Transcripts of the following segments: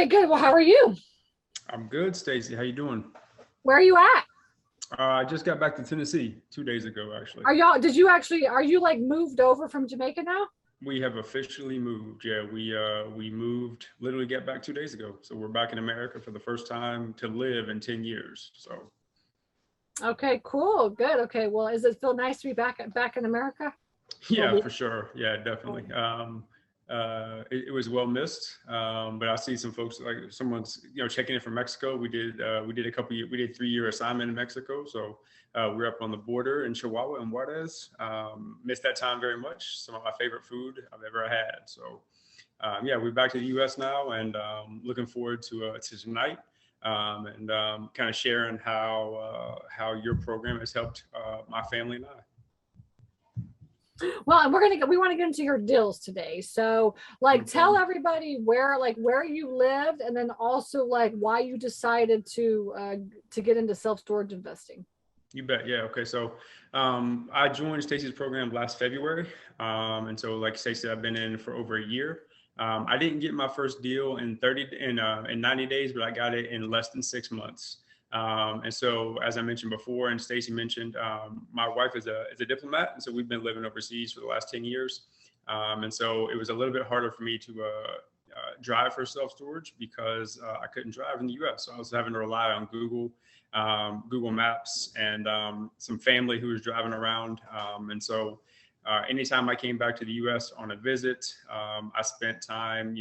Okay, good. Well, how are you? I'm good, Stacy. How you doing? Where are you at? I just got back to Tennessee 2 days ago, actually. Are you like moved over from Jamaica now? We have officially moved. Yeah, we moved literally get back 2 days ago. So we're back in America for the first time to live in 10 years. So Okay, cool. Good. Okay. Well, does it feel nice to be back in America? Well, yeah, for sure. Yeah, definitely. It was well missed, but I see some folks like someone's checking in from Mexico. We did 3 year assignment in Mexico, so we're up on the border in Chihuahua and Juarez. Missed that time very much. Some of my favorite food I've ever had. So yeah, we're back to the U.S. now, and looking forward to tonight. And kind of sharing how your program has helped my family and I. well, and we want to get into your deals today. So, No like, tell problem. everybody where you lived, and then also like why you decided to get into self storage investing. You bet. Yeah. Okay. So I joined Stacy's program last February. And so, like Stacy, I've been in for over a year. I didn't get my first deal in 90 days, but I got it in less than 6 months. And so, as I mentioned before, and Stacy mentioned, my wife is a diplomat, and so we've been living overseas for the last 10 years. And so it was a little bit harder for me to drive for self storage because I couldn't drive in the U.S. So I was having to rely on Google Maps, and some family who was driving around. And so anytime I came back to the U.S. on a visit, I spent time,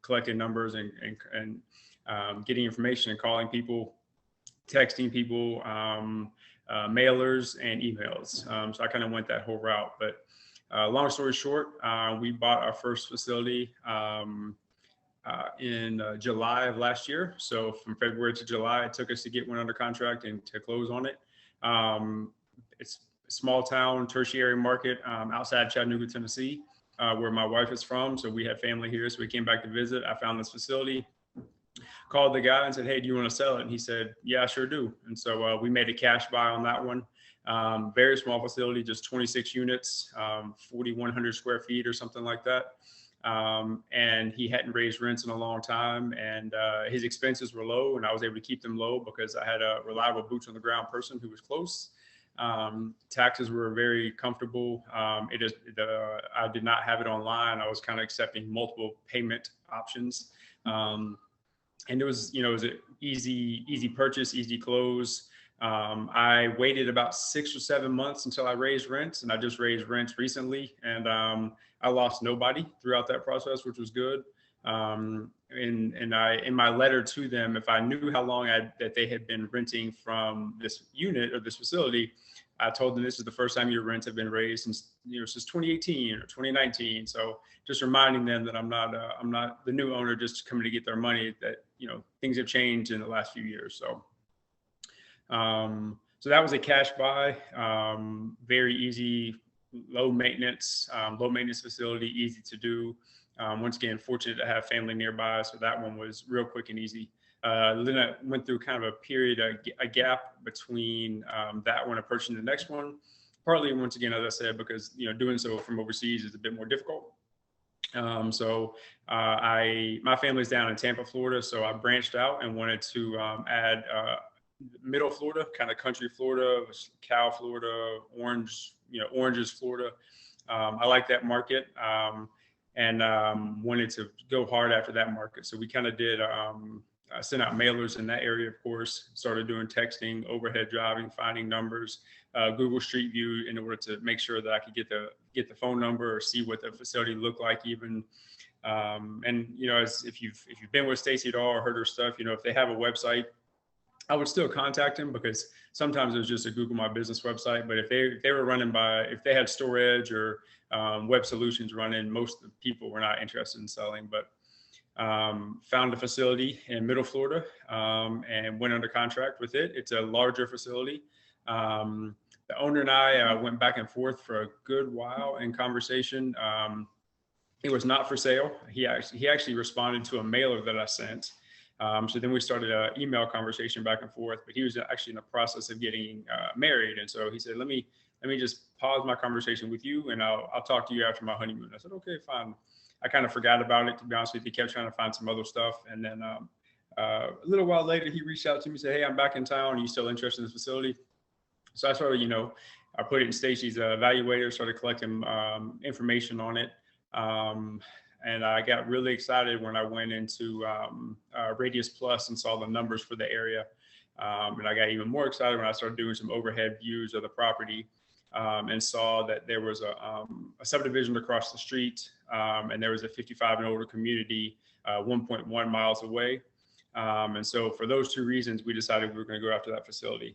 collecting numbers and getting information and calling people, texting people, mailers and emails. So I kind of went that whole route. But long story short, we bought our first facility in July of last year. So from February to July, it took us to get one under contract and to close on it. It's a small town tertiary market outside Chattanooga, Tennessee, where my wife is from. So we had family here. So we came back to visit. I found this facility, called the guy and said, "Hey, do you want to sell it?" And he said, "Yeah, I sure do." And so we made a cash buy on that one. Very small facility, just 26 units, 4,100 square feet or something like that. And he hadn't raised rents in a long time, and his expenses were low, and I was able to keep them low because I had a reliable boots on the ground person who was close. Taxes were very comfortable. I did not have it online. I was kind of accepting multiple payment options. And it was an easy purchase, easy close. I waited about 6 or 7 months until I raised rents, and I just raised rents recently, and I lost nobody throughout that process, which was good. And I, in my letter to them, if I knew how long that they had been renting from this unit or this facility, I told them this is the first time your rents have been raised since 2018 or 2019. So just reminding them that I'm not the new owner just coming to get their money. That things have changed in the last few years. So that was a cash buy, very easy, low maintenance facility, easy to do. Once again, fortunate to have family nearby, so that one was real quick and easy. Then I went through kind of a period, a gap between that one and purchasing the next one. Partly, once again, as I said, because doing so from overseas is a bit more difficult. My family's down in Tampa, Florida, so I branched out and wanted to add middle Florida, kind of country Florida, Cal, Florida, Oranges, Florida. I like that market, and wanted to go hard after that market. So we kind of did sent out mailers in that area, of course, started doing texting, overhead driving, finding numbers, Google Street View in order to make sure that I could get the phone number or see what the facility looked like even. And if you've been with Stacy at all or heard her stuff, if they have a website, I would still contact them because sometimes it was just a Google My Business website. But if they had storage or web solutions running, most of the people were not interested in selling. But found a facility in Middle Florida and went under contract with it. It's a larger facility. The owner and I went back and forth for a good while in conversation. It was not for sale. He actually responded to a mailer that I sent. So then we started an email conversation back and forth, but he was actually in the process of getting married. And so he said, let me let me just pause my conversation with you, and I'll talk to you after my honeymoon. I said, okay, fine. I kind of forgot about it, to be honest with you. Kept trying to find some other stuff, and then a little while later, he reached out to me and said, hey, I'm back in town. Are you still interested in this facility? So I started, I put it in Stacy's evaluator, started collecting information on it. And I got really excited when I went into Radius Plus and saw the numbers for the area. And I got even more excited when I started doing some overhead views of the property, and saw that there was a subdivision across the street, and there was a 55 and older community 1.1 miles away. And so for those two reasons, we decided we were going to go after that facility.